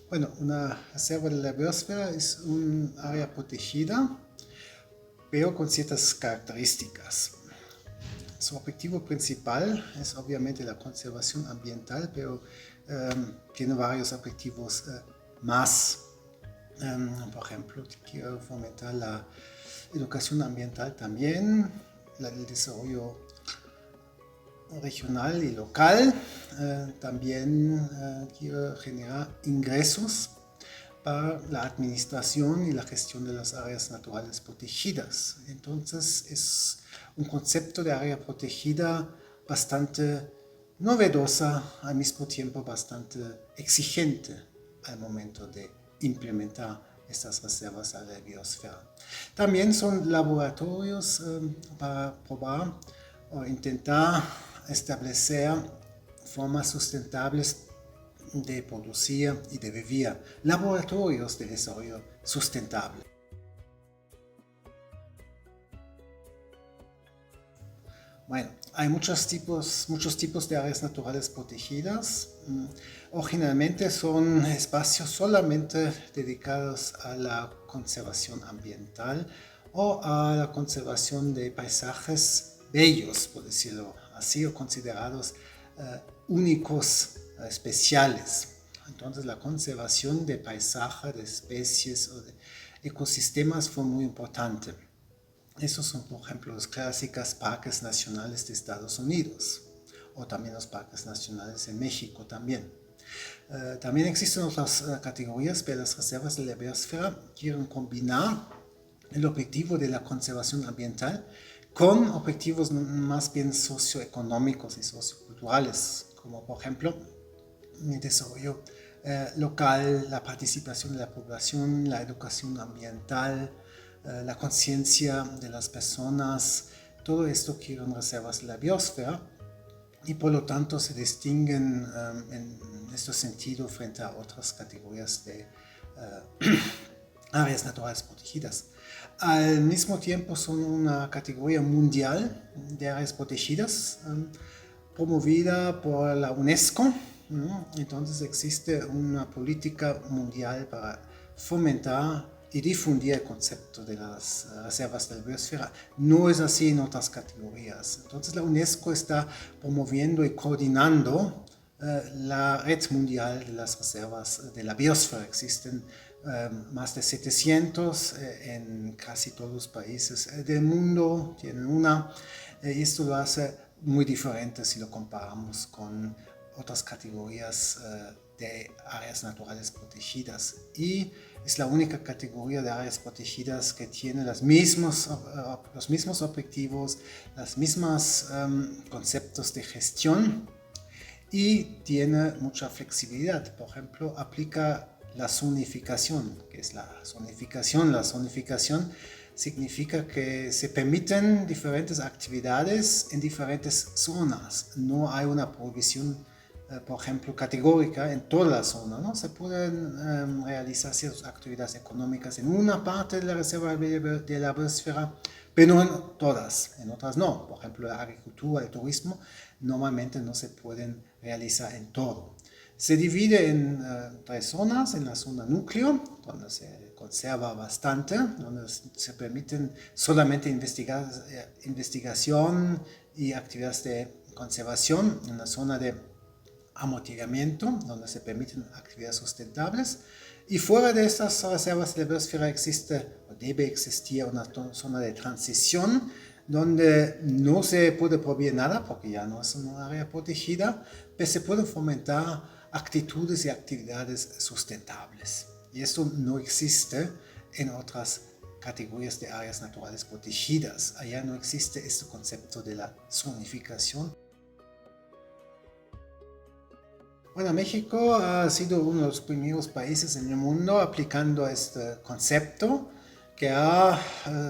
Bueno, una reserva de la biosfera es un área protegida, pero con ciertas características. Su objetivo principal es obviamente la conservación ambiental, pero tiene varios objetivos más. Por ejemplo, quiero fomentar la educación ambiental también, el desarrollo regional y local. También quiero generar ingresos para la administración y la gestión de las áreas naturales protegidas. Entonces es un concepto de área protegida bastante novedosa, al mismo tiempo bastante exigente al momento de implementar estas reservas a la biosfera. También son laboratorios para probar o intentar establecer formas sustentables de producir y de vivir, laboratorios de desarrollo sustentable. Bueno, hay muchos tipos de áreas naturales protegidas. Originalmente son espacios solamente dedicados a la conservación ambiental o a la conservación de paisajes bellos, por decirlo así, o considerados únicos, especiales. Entonces la conservación de paisajes, de especies o de ecosistemas fue muy importante. Esos son, por ejemplo, los clásicos parques nacionales de Estados Unidos o también los parques nacionales en México también. También existen otras categorías, pero las reservas de la biosfera quieren combinar el objetivo de la conservación ambiental con objetivos más bien socioeconómicos y socioculturales, como por ejemplo el desarrollo local, la participación de la población, la educación ambiental, la conciencia de las personas. Todo esto quieren reservas de la biosfera y por lo tanto se distinguen en este sentido frente a otras categorías de áreas naturales protegidas. Al mismo tiempo son una categoría mundial de áreas protegidas promovida por la UNESCO. Entonces existe una política mundial para fomentar y difundir el concepto de las reservas de la biosfera. No es así en otras categorías. Entonces la UNESCO está promoviendo y coordinando la red mundial de las reservas de la biosfera. Existen más de 700 en casi todos los países del mundo, tienen una, y esto lo hace muy diferente si lo comparamos con otras categorías de áreas naturales protegidas, y es la única categoría de áreas protegidas que tiene los mismos objetivos, los mismos conceptos de gestión, y tiene mucha flexibilidad. Por ejemplo, aplica la zonificación. ¿Qué es la zonificación? La zonificación significa que se permiten diferentes actividades en diferentes zonas. No hay una prohibición, por ejemplo, categórica en toda la zona, ¿no? Se pueden realizar ciertas actividades económicas en una parte de la reserva de la biosfera, pero no en todas, en otras no. Por ejemplo, la agricultura, el turismo, normalmente no se pueden realizar en todo. Se divide en tres zonas: en la zona núcleo, donde se conserva bastante, donde se permiten solamente investigación y actividades de conservación; en la zona de amortiguamiento, donde se permiten actividades sustentables; y fuera de estas reservas de la biosfera existe o debe existir una zona de transición, donde no se puede prohibir nada porque ya no es una área protegida, pero se pueden fomentar actitudes y actividades sustentables. Y esto no existe en otras categorías de áreas naturales protegidas. Allá no existe este concepto de la zonificación. Bueno, México ha sido uno de los primeros países en el mundo aplicando este concepto, que ha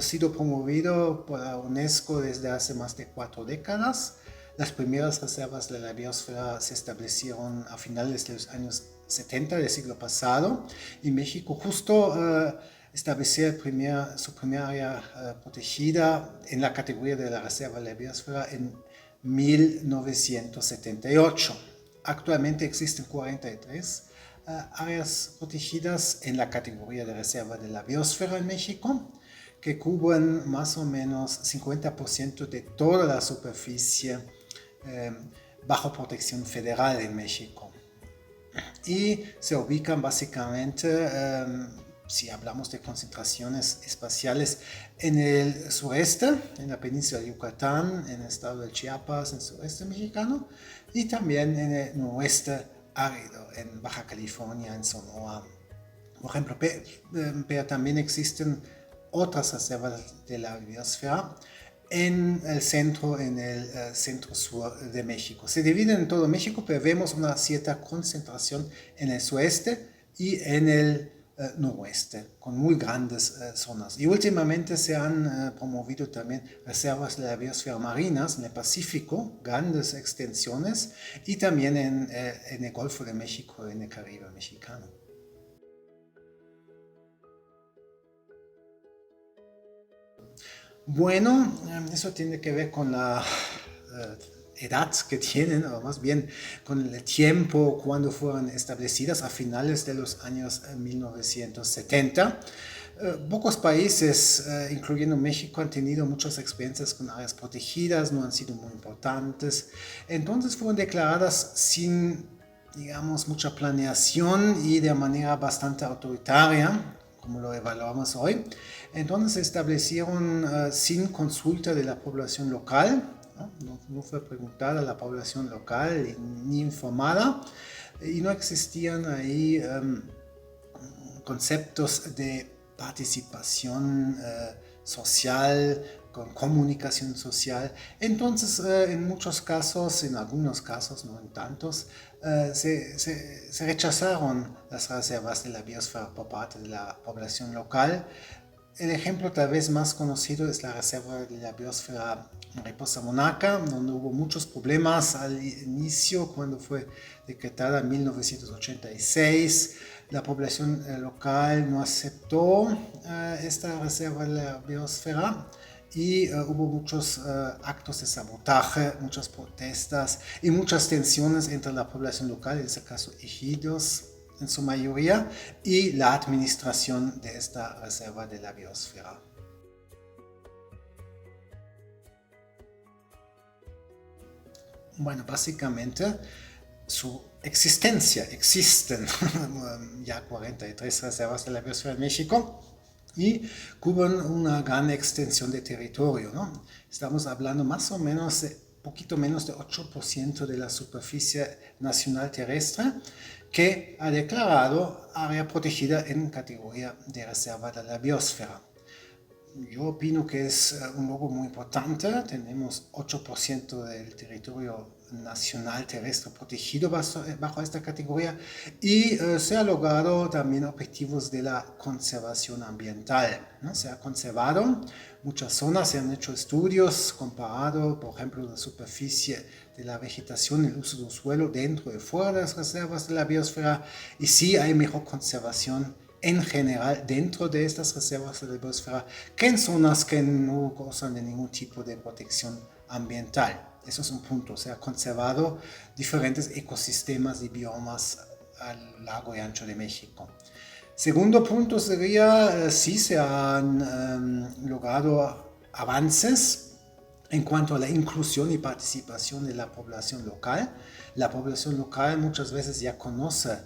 sido promovido por la UNESCO desde hace más de 4 décadas. Las primeras reservas de la biosfera se establecieron a finales de los años 70 del siglo pasado, y México justo estableció su primera área protegida en la categoría de la reserva de la biosfera en 1978. Actualmente existen 43 áreas protegidas en la categoría de reserva de la biosfera en México, que cubren más o menos 50% de toda la superficie bajo protección federal en México. Y se ubican básicamente, si hablamos de concentraciones espaciales, en el sureste, en la península de Yucatán, en el estado de Chiapas, en el sureste mexicano, y también en el noroeste árido, en Baja California, en Sonora, por ejemplo. Pero también existen otras reservas de la biosfera en el centro sur de México. Se dividen en todo México, pero vemos una cierta concentración en el sureste y en el noroeste, con muy grandes zonas. Y últimamente se han promovido también reservas de la biosfera marinas en el Pacífico, grandes extensiones, y también en el Golfo de México, en el Caribe mexicano. Bueno, eso tiene que ver con la edad que tienen, o más bien con el tiempo cuando fueron establecidas a finales de los años 1970. Pocos países, incluyendo México, han tenido muchas experiencias con áreas protegidas, no han sido muy importantes. Entonces fueron declaradas sin, digamos, mucha planeación y de manera bastante autoritaria, como lo evaluamos hoy. Entonces se establecieron sin consulta de la población local, no fue preguntada a la población local ni informada, y no existían ahí conceptos de participación social, con comunicación social. Entonces, en muchos casos, en algunos casos, no en tantos, se rechazaron las reservas de la biosfera por parte de la población local. El ejemplo tal vez más conocido es la reserva de la biosfera Mariposa Monarca, donde hubo muchos problemas al inicio cuando fue decretada en 1986. La población local no aceptó esta reserva de la biosfera y hubo muchos actos de sabotaje, muchas protestas y muchas tensiones entre la población local, en este caso ejidos en su mayoría, y la administración de esta reserva de la biosfera. Bueno, básicamente su existencia, existen ya 43 reservas de la biosfera en México y cubren una gran extensión de territorio, ¿no? Estamos hablando más o menos de poquito menos de 8% de la superficie nacional terrestre que ha declarado área protegida en categoría de reserva de la biosfera. Yo opino que es un logro muy importante. Tenemos 8% del territorio nacional terrestre protegido bajo esta categoría y se ha logrado también objetivos de la conservación ambiental, ¿no? Se ha conservado muchas zonas, se han hecho estudios comparado, por ejemplo, la superficie de la vegetación, el uso del suelo dentro y fuera de las reservas de la biosfera, y sí hay mejor conservación en general dentro de estas reservas de la biosfera que en zonas que no gozan de ningún tipo de protección ambiental. Eso es un punto, se ha conservado diferentes ecosistemas y biomas a lo largo y ancho de México. Segundo punto sería, sí se han logrado avances en cuanto a la inclusión y participación de la población local. La población local muchas veces ya conoce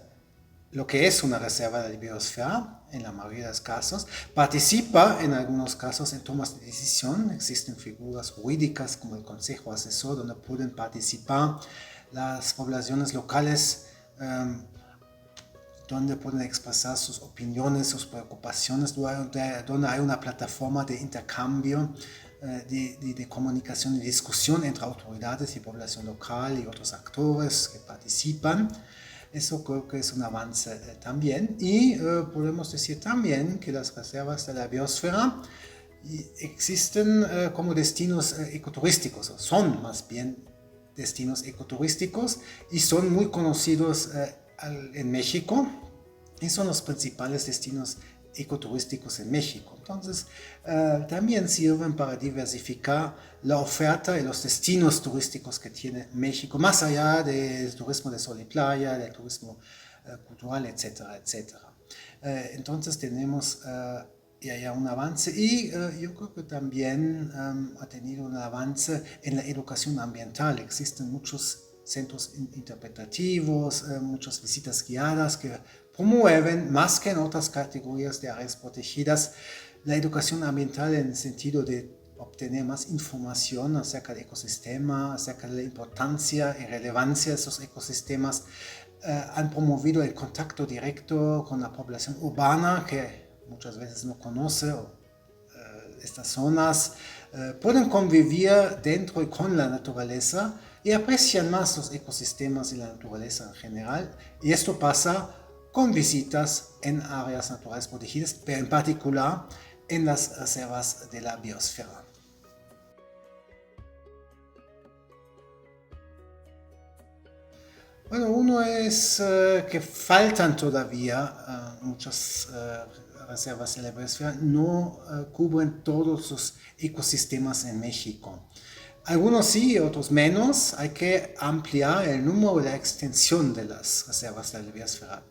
lo que es una reserva de la biosfera, en la mayoría de los casos, participa en algunos casos en tomas de decisión. Existen figuras jurídicas como el Consejo Asesor donde pueden participar las poblaciones locales, donde pueden expresar sus opiniones, sus preocupaciones, donde hay una plataforma de intercambio, de comunicación y discusión entre autoridades y población local y otros actores que participan. Eso creo que es un avance también. Y podemos decir también que las reservas de la biosfera existen como destinos ecoturísticos, o son más bien destinos ecoturísticos, y son muy conocidos en México, y son los principales destinos ecoturísticos en México. Entonces, también sirven para diversificar la oferta y los destinos turísticos que tiene México, más allá del turismo de sol y playa, del turismo cultural, etcétera, etcétera. Entonces tenemos ya un avance y yo creo que también ha tenido un avance en la educación ambiental. Existen muchos centros interpretativos, muchas visitas guiadas que promueven, más que en otras categorías de áreas protegidas, la educación ambiental en el sentido de obtener más información acerca del ecosistema, acerca de la importancia y relevancia de esos ecosistemas. Han promovido el contacto directo con la población urbana que muchas veces no conoce estas zonas, pueden convivir dentro y con la naturaleza y aprecian más los ecosistemas y la naturaleza en general. Y esto pasa con visitas en áreas naturales protegidas, pero en particular en las reservas de la biosfera. Bueno, uno es que faltan todavía muchas reservas de la biosfera, no cubren todos los ecosistemas en México. Algunos sí, otros menos. Hay que ampliar el número y la extensión de las reservas de la biosfera.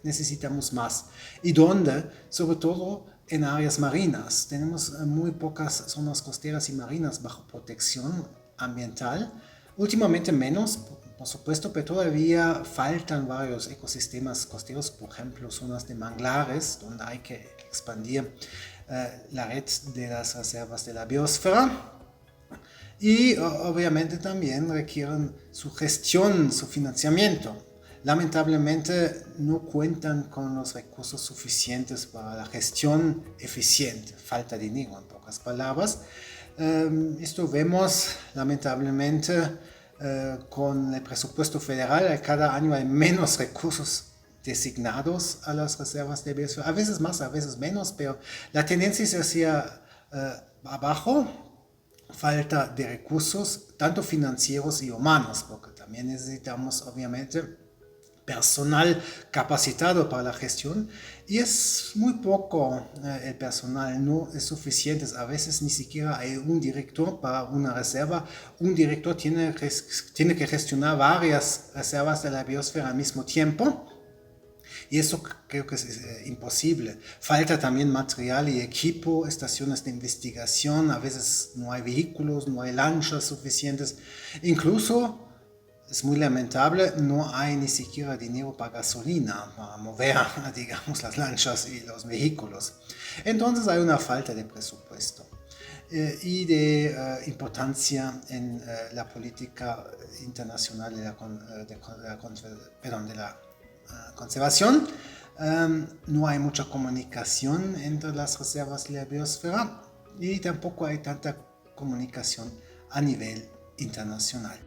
Necesitamos más. ¿Y dónde? Sobre todo en áreas marinas. Tenemos muy pocas zonas costeras y marinas bajo protección ambiental. Últimamente menos, por supuesto, pero todavía faltan varios ecosistemas costeros, por ejemplo, zonas de manglares, donde hay que expandir la red de las reservas de la biosfera. Y obviamente también requieren su gestión, su financiamiento. Lamentablemente no cuentan con los recursos suficientes para la gestión eficiente. Falta dinero, en pocas palabras. Esto vemos lamentablemente con el presupuesto federal. Cada año hay menos recursos designados a las reservas de biosfera. A veces más, a veces menos, pero la tendencia es hacia abajo. Falta de recursos, tanto financieros y humanos, porque también necesitamos obviamente personal capacitado para la gestión y es muy poco el personal, no es suficiente, a veces ni siquiera hay un director para una reserva, un director tiene que gestionar varias reservas de la biosfera al mismo tiempo. Y eso creo que es imposible. Falta también material y equipo, estaciones de investigación, a veces no hay vehículos, no hay lanchas suficientes. Incluso, es muy lamentable, no hay ni siquiera dinero para gasolina, para mover, digamos, las lanchas y los vehículos. Entonces hay una falta de presupuesto y de importancia en la política internacional de la conservación. No hay mucha comunicación entre las reservas de la biosfera y tampoco hay tanta comunicación a nivel internacional.